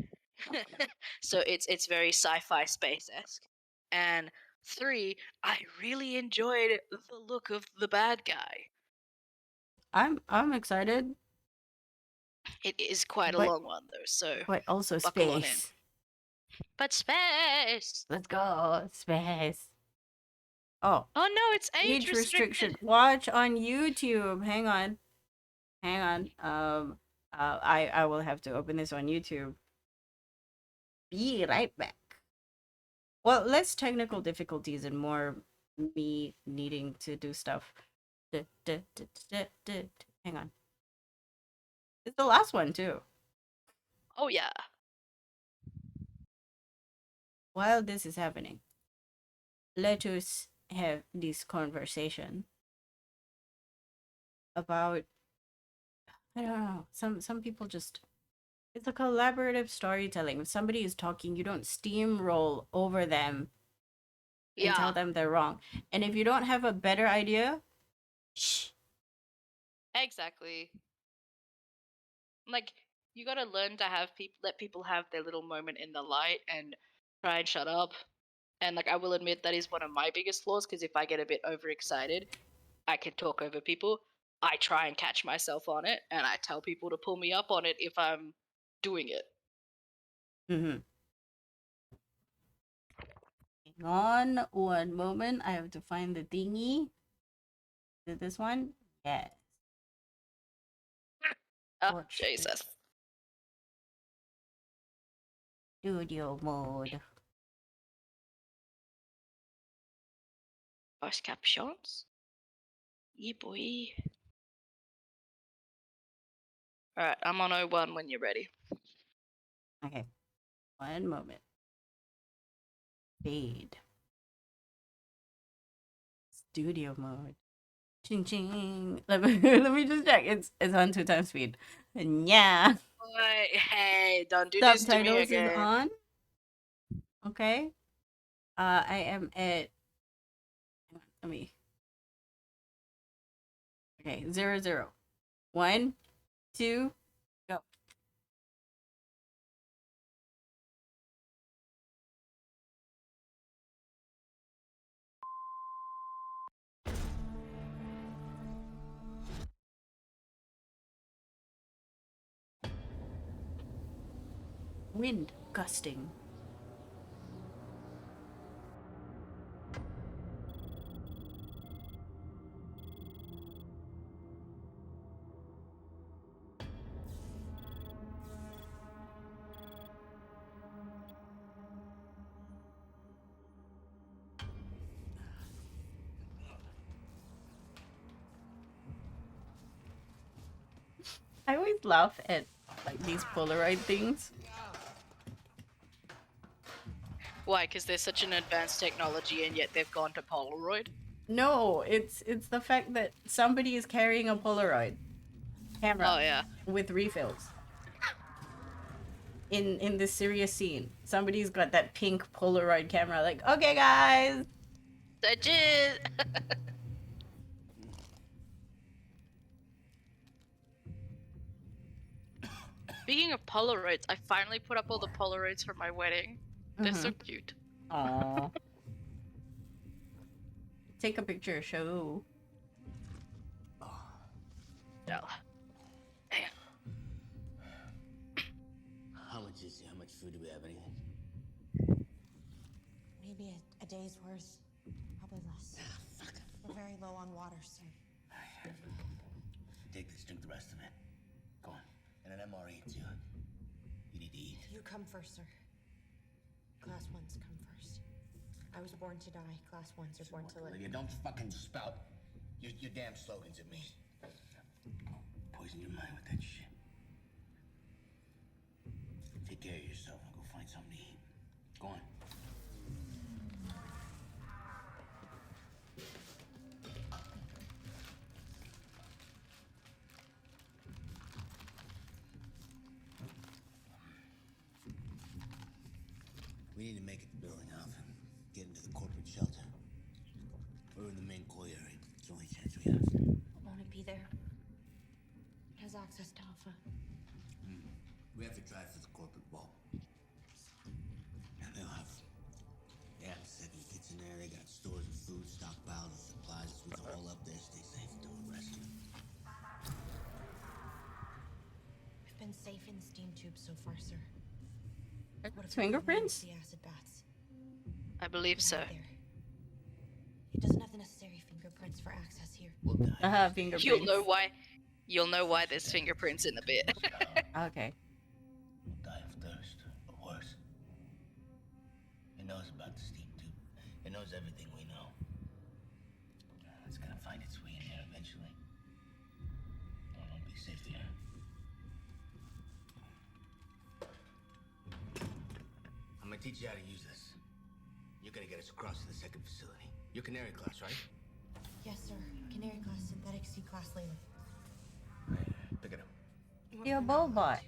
so it's very sci-fi space-esque. And 3, I really enjoyed the look of the bad guy. I'm excited. It is quite a But- long one though, so But also buckle on in. space. But space. Let's go. Space. Oh, Oh no, it's age restricted. Watch on YouTube. Hang on. I will have to open this on YouTube. Be right back. Well, less technical difficulties and more me needing to do stuff. Hang on. It's the last one too. Oh yeah. While this is happening, let us have this conversation about, I don't know, some people just, it's a collaborative storytelling. If somebody is talking, you don't steamroll over them and tell them they're wrong. And if you don't have a better idea, shh. Exactly. Like, you gotta learn to let people have their little moment in the light and try and shut up. And like, I will admit that is one of my biggest flaws, because if I get a bit overexcited, I can talk over people. I try and catch myself on it, and I tell people to pull me up on it if I'm doing it. Mm-hmm. Hang on one moment. I have to find the thingy. Is it this one? Yes. Oh, Jesus. Studio mode. Voice captions? Yeah, boy. Alright, I'm on 01 when you're ready. Okay. One moment. Fade. Studio mode. Ching ching. Let me just check. It's on 2 times speed. And yeah. Hey, don't do this to me Subtitles again. is on. Okay. I am at. Let me. Okay, 0, 1, 2, go. Wind gusting. I always laugh at like these Polaroid things. Why? Because they're such an advanced technology, and yet they've gone to Polaroid. No, it's the fact that somebody is carrying a Polaroid camera Oh yeah. with refills. In this serious scene, somebody's got that pink Polaroid camera. Like, okay, guys. That's it. Speaking of Polaroids, I finally put up all the Polaroids for my wedding. They're so cute. Aww. Take a picture, show. Yeah. How much food do we have? Anything? Maybe a day's worth. Probably less. We're very low on water, sir. Take this, drink the rest of it. Go on. And an MRE too. You need to eat. You come first, sir. Class ones come first. I was born to die. Class ones are born to live. Lydia, don't fucking spout your damn slogans at me. Poison your mind with that shit. Take care of yourself and go find something to eat. Go on. We need to make it to building Alpha and get into the corporate shelter. We're in the main core area. It's the only chance we have. Won't it be there? It has access to Alpha. We have to drive for the corporate vault. And they have 7 kids in there. They got stores of food, stockpiles of supplies. It's all up there. Stay safe until we rescue. We've been safe in steam tubes so far, sir. What if Fingerprints? the acid bats? I believe so. There. It doesn't have the necessary fingerprints for access here. We'll die. Fingerprints. You'll know why. You'll know why there's fingerprints in a bit. Okay. We'll die of thirst, or worse. It knows about the steam tube. It knows everything we know. It's gonna find its way in there eventually. It won't be safe there. I'm gonna teach you how to use this. You're gonna get us across to the second facility. You're Canary class, right? Yes, sir. Canary class, synthetic C class later. Pick it up. You're a Bulbot.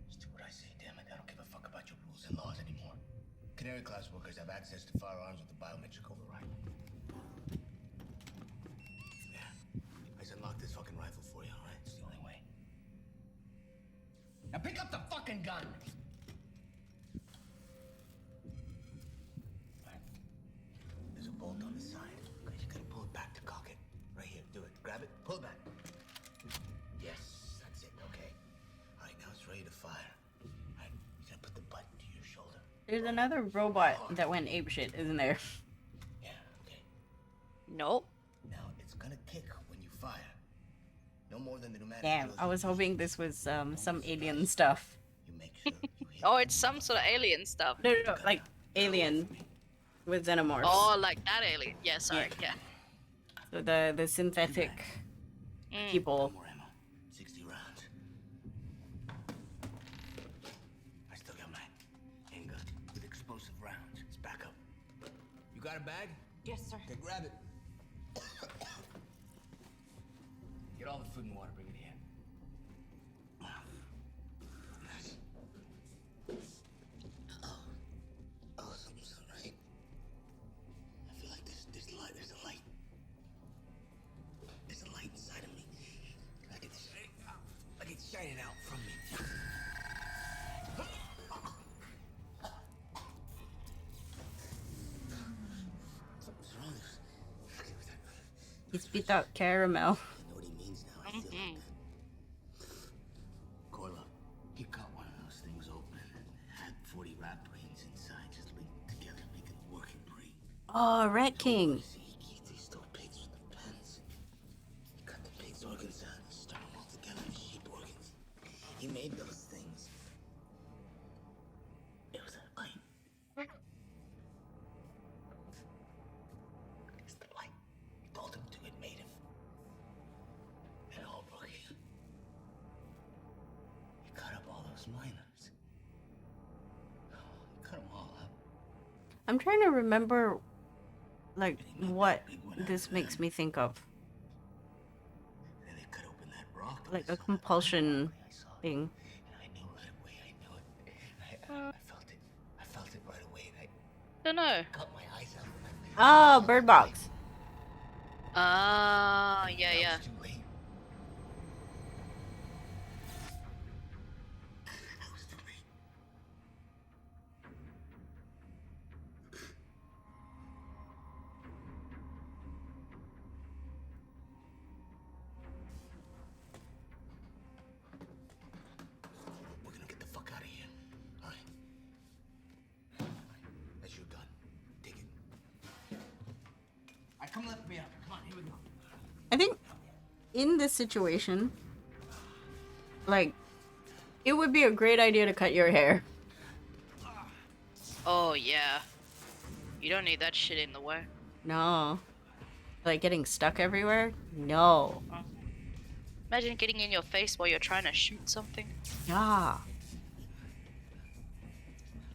Just do what I say, damn it. I don't give a fuck about your rules and laws anymore. Canary class workers have access to firearms with the biometric override. Yeah. I just unlocked this fucking rifle for you, alright? It's the only way. Now pick up the fucking gun! Right. There's a bolt on the side. Okay, you gotta pull it back to cock it. Right here, do it. Grab it, pull it back. Yes, that's it, okay. Alright, now it's ready to fire. Alright, you gotta put the button to your shoulder. There's another robot that went apeshit, isn't there? Yeah, okay. Nope. Now it's gonna kick when you fire. No more than the pneumatic. Damn, I was hoping this was some alien stuff. You make sure you hit. Oh, it's some sort of alien stuff. No, like alien with xenomorphs. Oh, like that alien. Yeah, sorry. Yeah. So the synthetic people. More ammo. 60 rounds. I still got my handgun with explosive rounds. It's back up. You got a bag? Yes, sir. Okay, grab it. Get all the food and water. Bring it here. Oh, something's not right. I feel like there's light. There's a light. There's a light inside of me. Like it's shining out from me. Something's wrong. He spit out caramel. I know what he means now. I feel like that. Corla, he cut one of those things open and had 40 rat brains inside, just linked together, making a working brain. Oh, Rat King. He stole pigs with the pens. He cut the pig's organs out and strung them all together as sheep organs. He made those things. It was a light. It's the light. He told him to. It made him. And it all broke here. those miners. Cut them all up. I'm trying to remember, like, what this makes me think of. Then they cut open that rock. Like a compulsion thing. And I knew right away. I knew it. I felt it. I felt it right away. And Don't know. I cut my eyes out. Oh, Bird Box. Ah, yeah, yeah. Too late. I was too late. We're gonna get the fuck out of here. All right. As you're done, dig it. All right, come lift me up. Come on, here we go. I think in this situation, like, it would be a great idea to cut your hair. Oh, yeah. You don't need that shit in the way. No. Like getting stuck everywhere? No. Imagine getting in your face while you're trying to shoot something. Yeah.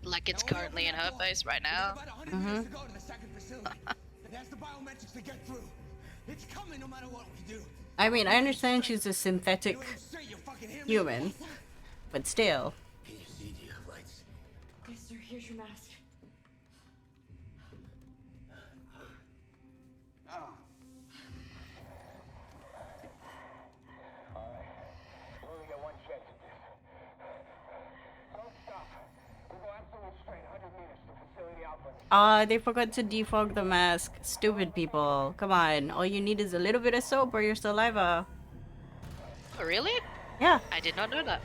Like it's currently in her face right now. Mm-hmm. That's the biometrics to get through. It's coming no matter what we do. I mean, I understand she's a synthetic human, but still. Can you see? Do you have lights? Yes, sir. Here's your mask. We only get one chance at this. Don't stop. We'll go absolutely straight, 100 meters to facility outlet. They forgot to defog the mask. Stupid people. Come on. All you need is a little bit of soap or your saliva. Oh, really? Yeah. I did not know that.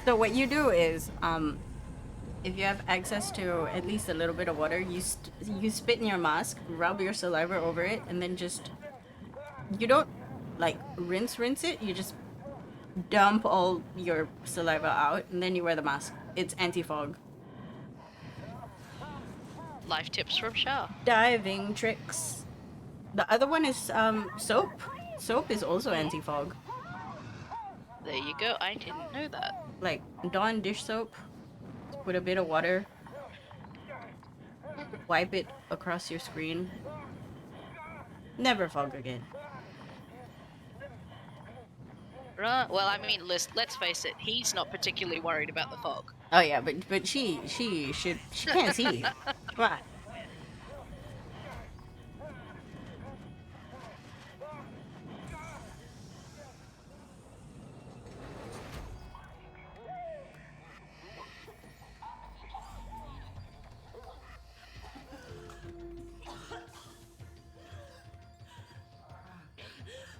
So what you do is, if you have access to at least a little bit of water, you spit in your mask, rub your saliva over it, and then just, you don't like rinse it. You just dump all your saliva out, and then you wear the mask. It's anti-fog. Life tips from Shah. Diving tricks. The other one is soap. Soap is also anti-fog. There you go. I didn't know that. Like Dawn dish soap. Put a bit of water. Wipe it across your screen. Never fog again. Right. Well, I mean, let's face it. He's not particularly worried about the fog. Oh yeah, but she can't see. Come on.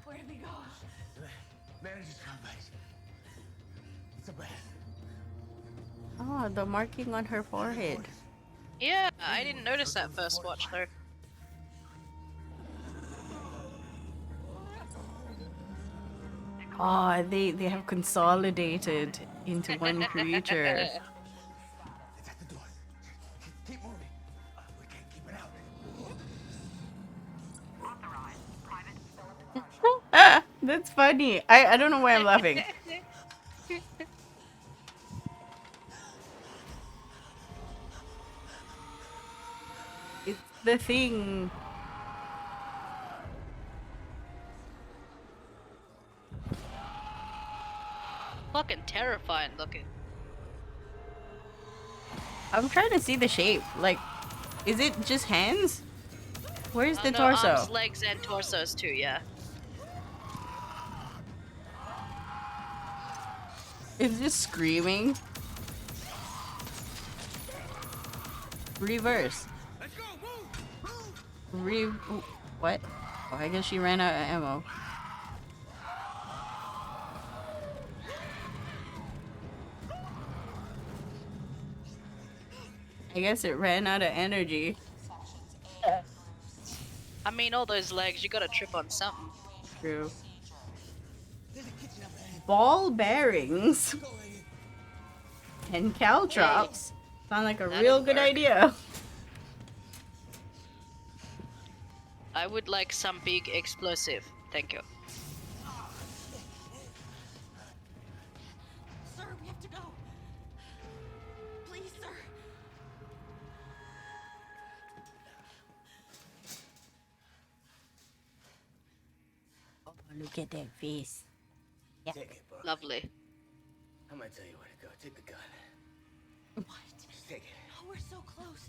Where did we go? Manager's complex. It's a bath. Oh, the marking on her forehead. Yeah, I didn't notice that first watch though. Oh, they have consolidated into one creature. It's at the door. Keep moving. We can't keep it out. That's funny. I don't know why I'm laughing. It's the thing. Fucking terrifying looking. I'm trying to see the shape. Like, is it just hands? Where's the no, torso? Arms, legs, and torsos too. Yeah. It's just screaming. Reverse. What? Oh, I guess she ran out of ammo. I guess it ran out of energy. I mean, all those legs, you gotta trip on something. True. Ball bearings and caltrops sound like a real good idea. I would like some big explosive. Thank you. Sir, we have to go. Please, sir. Oh, look at that face. Yeah. Take it, bro. Lovely. I'm gonna tell you where to go. Take the gun. What? Just take it. Oh, we're so close.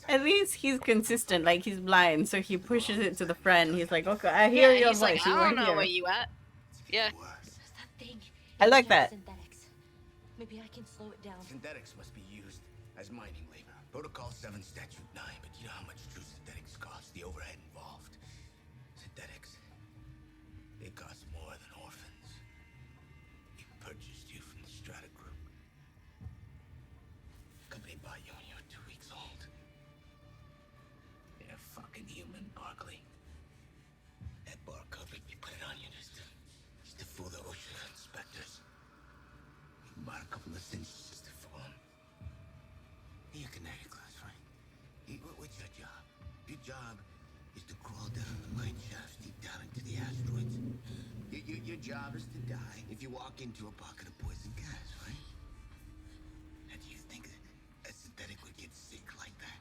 At least he's consistent. Like he's blind, so he pushes it to the front. He's like, okay, I hear Yeah, your he's voice. like, You I weren't don't know here. where you at. Yeah. That thing. I like It's that. Synthetics. Maybe I can slow it down. Synthetics must be used as mining labor. Protocol 7, Statute 9, but you know how much true synthetics cost, the overhead involved. Synthetics, they cost more than orphans. We purchased you from the Strata Group. Company bought you when you were 2 weeks old. You're fucking human, Barkley. That barcode, we put it on you just to fool the OSHA inspectors. We bought a couple of things just to fool them. You're canary class, right? What's your job? Your job is to crawl down the mine shafts deep down into the asteroids. Your job is to die if you walk into a pocket of poison gas, right? And do you think a synthetic would get sick like that?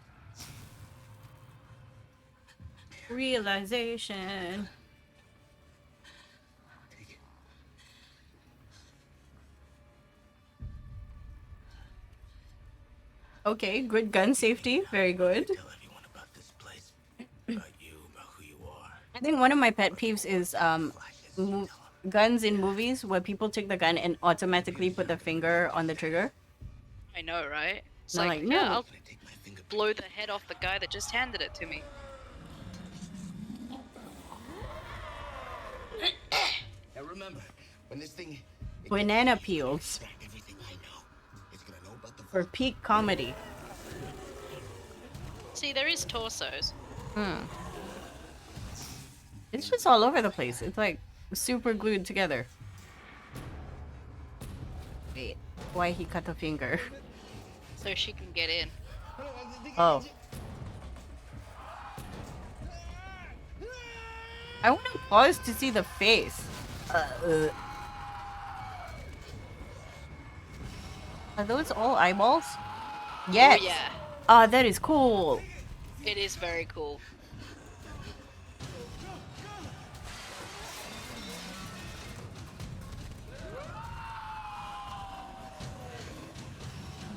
Realization. Take it. Okay, good gun safety. Very good. Tell everyone about this place. About you, about who you are. I think one of my pet peeves is guns in movies where people take the gun and automatically put the finger on the trigger. I know, right? It's No, like, like, yeah, no. I'll blow the head off the guy that just handed it to me. Now remember, when this thing Banana peels. everything I know, it's gonna know about the For peak comedy. See, there is torsos. It's just all over the place. It's like super glued together. Wait, why he cut the finger? So she can get in. Oh. I want to pause to see the face. Are those all eyeballs? Yes. Oh, yeah. Ah, that is cool. It is very cool.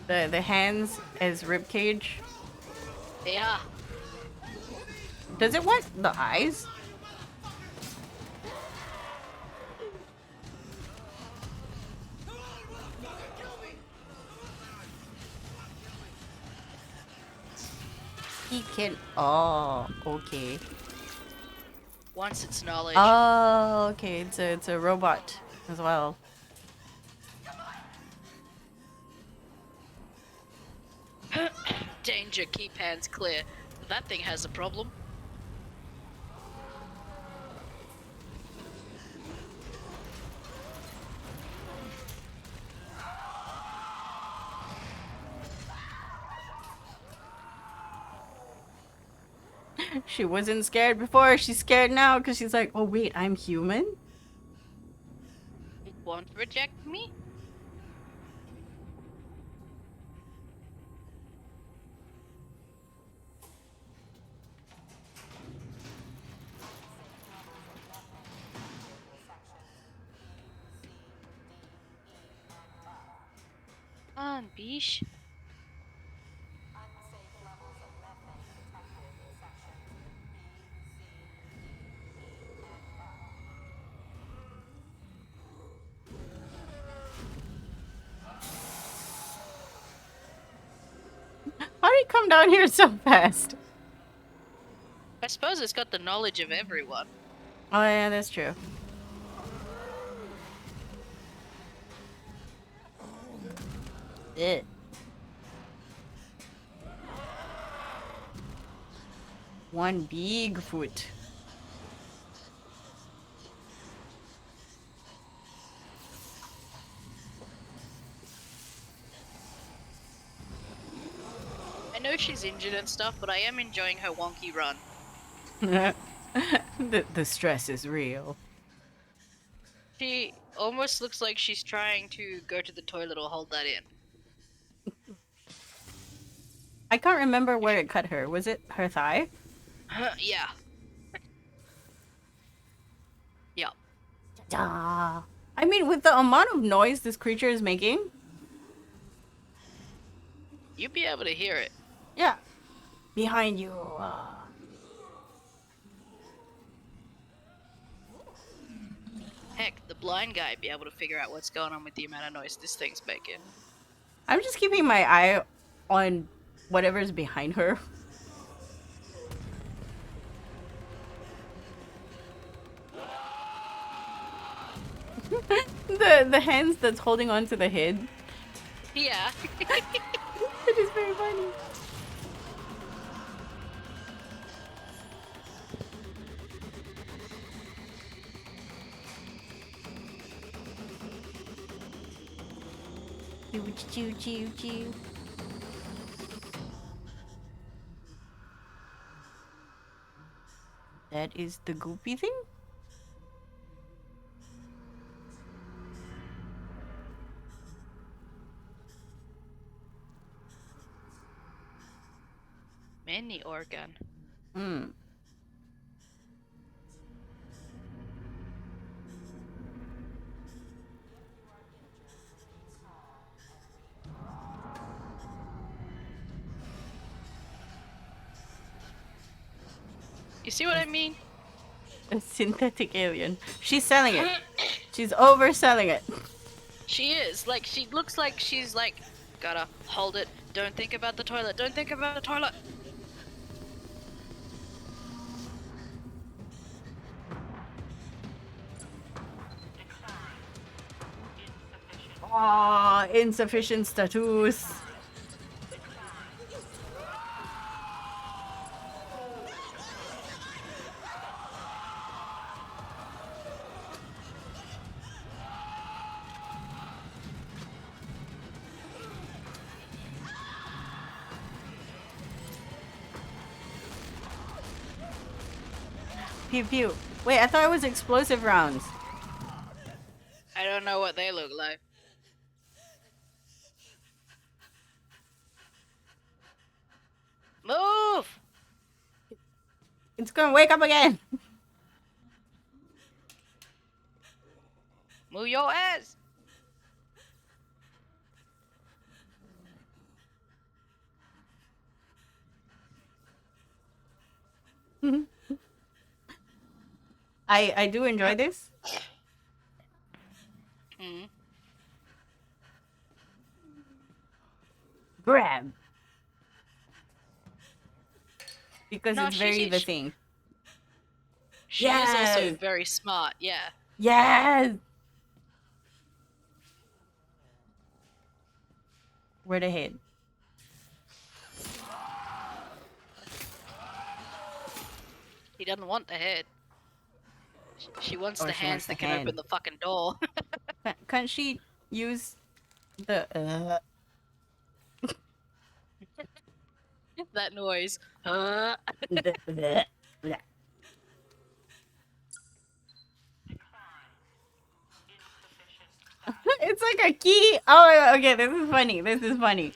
The hands as ribcage. Yeah. Does it want the eyes? He can. Oh, okay. Once it's knowledge. Oh, okay. It's a robot as well. Danger, keep hands clear. That thing has a problem. She wasn't scared before. She's scared now because she's like, oh wait, I'm human? It won't reject me? Come on, Bish. How did he come down here so fast? I suppose it's got the knowledge of everyone. Oh yeah, that's true. It. One big foot. I know she's injured and stuff, but I am enjoying her wonky run. The stress is real. She almost looks like she's trying to go to the toilet or hold that in. I can't remember where it cut her. Was it her thigh? Yeah. Yeah. Ah. I mean, with the amount of noise this creature is making. You'd be able to hear it. Yeah. Behind you. Heck, the blind guy'd be able to figure out what's going on with the amount of noise this thing's making. I'm just keeping my eye on whatever's behind her. the hands that's holding on to the head. Yeah. It is very funny. Choo choo choo. That is the goopy thing? Many organ. Hmm. You see what I mean? A synthetic alien. She's selling it. She's overselling it. She is. Like, she looks like she's like, gotta hold it. Don't think about the toilet. Don't think about the toilet. Ah, insufficient status. Pew pew. Wait, I thought it was explosive rounds. I don't know what they look like. Move! It's gonna wake up again. Move your ass! I do enjoy this. Mm. Grab. Because No, it's very the she- thing. She is also Yes. very smart, yeah. Yes. Where the head? He doesn't want the head. She wants Oh, the she hands wants the that can hand. open the fucking door. Can't she use the That noise. the- It's like a key. Oh, okay. This is funny. This is funny.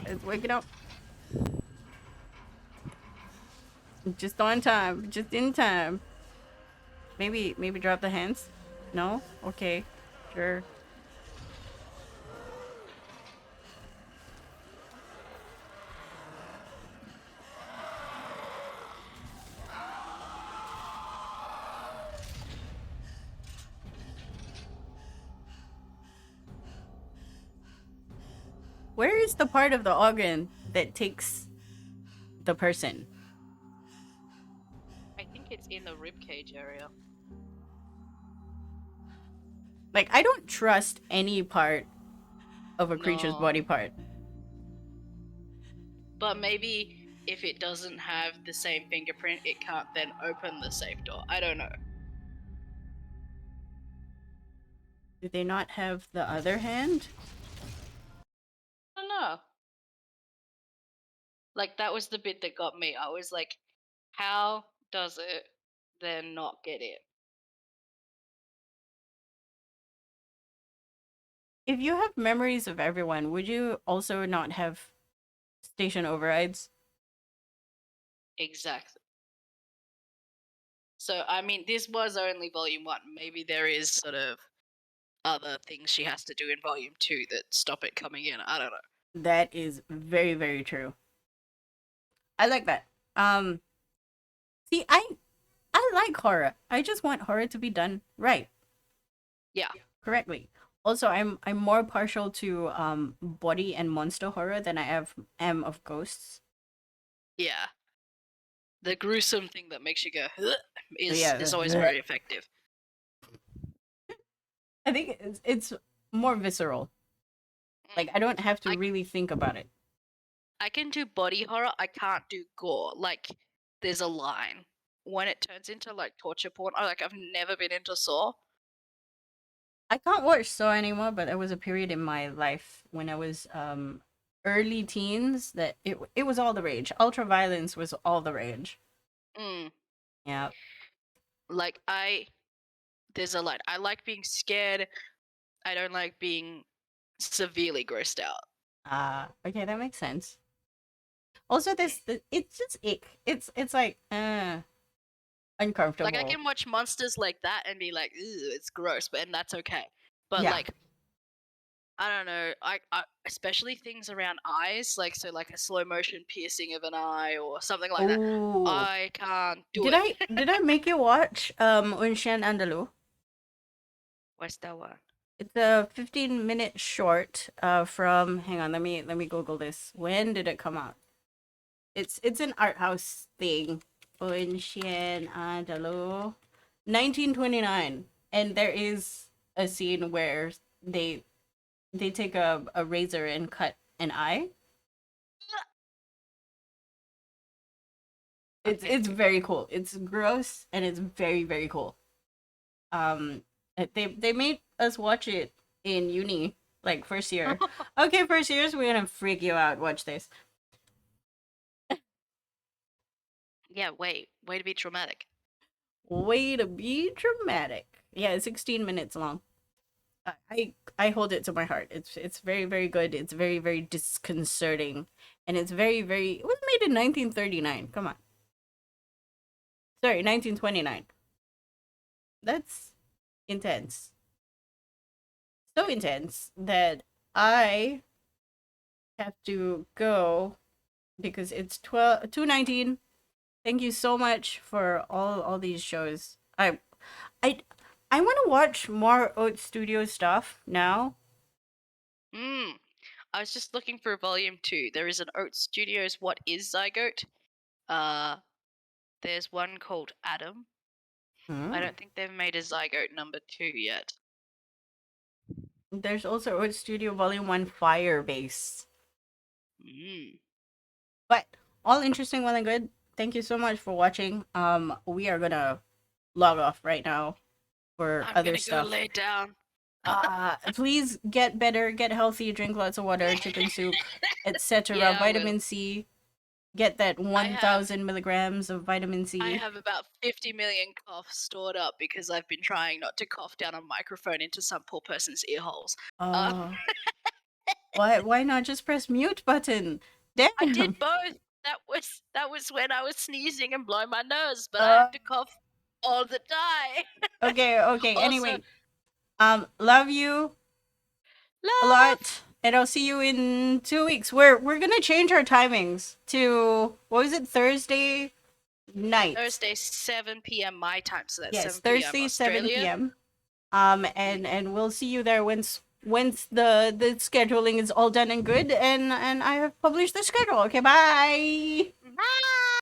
It's waking up. Just on time. Just in time. Maybe drop the hands. No? Okay. Sure. Where is the part of the organ that takes the person? I think it's in the ribcage area. Like, I don't trust any part of a creature's No. body part. But maybe if it doesn't have the same fingerprint, it can't then open the safe door. I don't know. Do they not have the other hand? I don't know. Like, that was the bit that got me. I was like, How does it then not get in? If you have memories of everyone, would you also not have station overrides? Exactly. So, I mean, this was only volume 1. Maybe there is sort of other things she has to do in volume 2 that stop it coming in. I don't know. That is very, very true. I like that. See, I like horror. I just want horror to be done right. Yeah. Correctly. Also, I'm more partial to body and monster horror than I am of ghosts. Yeah. The gruesome thing that makes you go "Ugh," Yeah, is always very effective. I think it's more visceral. Like I don't have to really think about it. I can do body horror. I can't do gore. Like, there's a line when it turns into like torture porn. I've never been into Saw. I can't watch Saw anymore, but there was a period in my life when I was early teens that it was all the rage. Ultra violence was all the rage. Mm. Yeah. Like there's a line. I like being scared. I don't like being severely grossed out. Okay, that makes sense. Also, it's just ick. It's like uncomfortable. Like I can watch monsters like that and be like, "Ew, it's gross," and that's okay. But Yeah. like, I don't know. I especially things around eyes, like like a slow motion piercing of an eye or something like that. Ooh. I can't do Did it. did I make you watch Un Chien Andalou? What's that one? It's a 15-minute short from hang on, let me Google this. When did it come out? It's an art house thing. Un Chien Andalou 1929. And there is a scene where they take a razor and cut an eye. It's very cool. It's gross and it's very, very cool. They made us watch it in uni, like first year. Okay, first years, we're gonna freak you out. Watch this. Yeah, way to be dramatic. Way to be dramatic. Yeah, it's 16 minutes long. I hold it to my heart. It's very, very good. It's very, very disconcerting, and it's very, very. It was made in 1939. Come on. Sorry, 1929. That's intense. So intense that I have to go because it's 2:19. Thank you so much for all these shows. I want to watch more Oat Studio stuff now. I was just looking for volume 2. There is an Oats Studios What is Zygote? There's one called Adam. I don't think they've made a Zygote number 2 yet. There's also Oat Studio Volume 1 Firebase. Mm. But all interesting, well and good. Thank you so much for watching. We are gonna log off right now for I'm other gonna stuff. go lay down. Please get better, get healthy, drink lots of water, chicken soup, etc. Yeah, I vitamin will. C. Get that 1,000 milligrams of vitamin C. I have about 50 million coughs stored up because I've been trying not to cough down a microphone into some poor person's ear holes. Why not just press mute button? Damn. I did both. That was when I was sneezing and blowing my nose, but I have to cough all the time. Okay. Also, Anyway, love you a lot, and I'll see you in 2 weeks. We're gonna change our timings to what was it? Thursday night. Thursday 7 p.m. my time, so that's Yes, 7 p.m. Thursday Australia. 7 p.m. And we'll see you there once the scheduling is all done and good, and I have published the schedule. Okay, bye. Bye.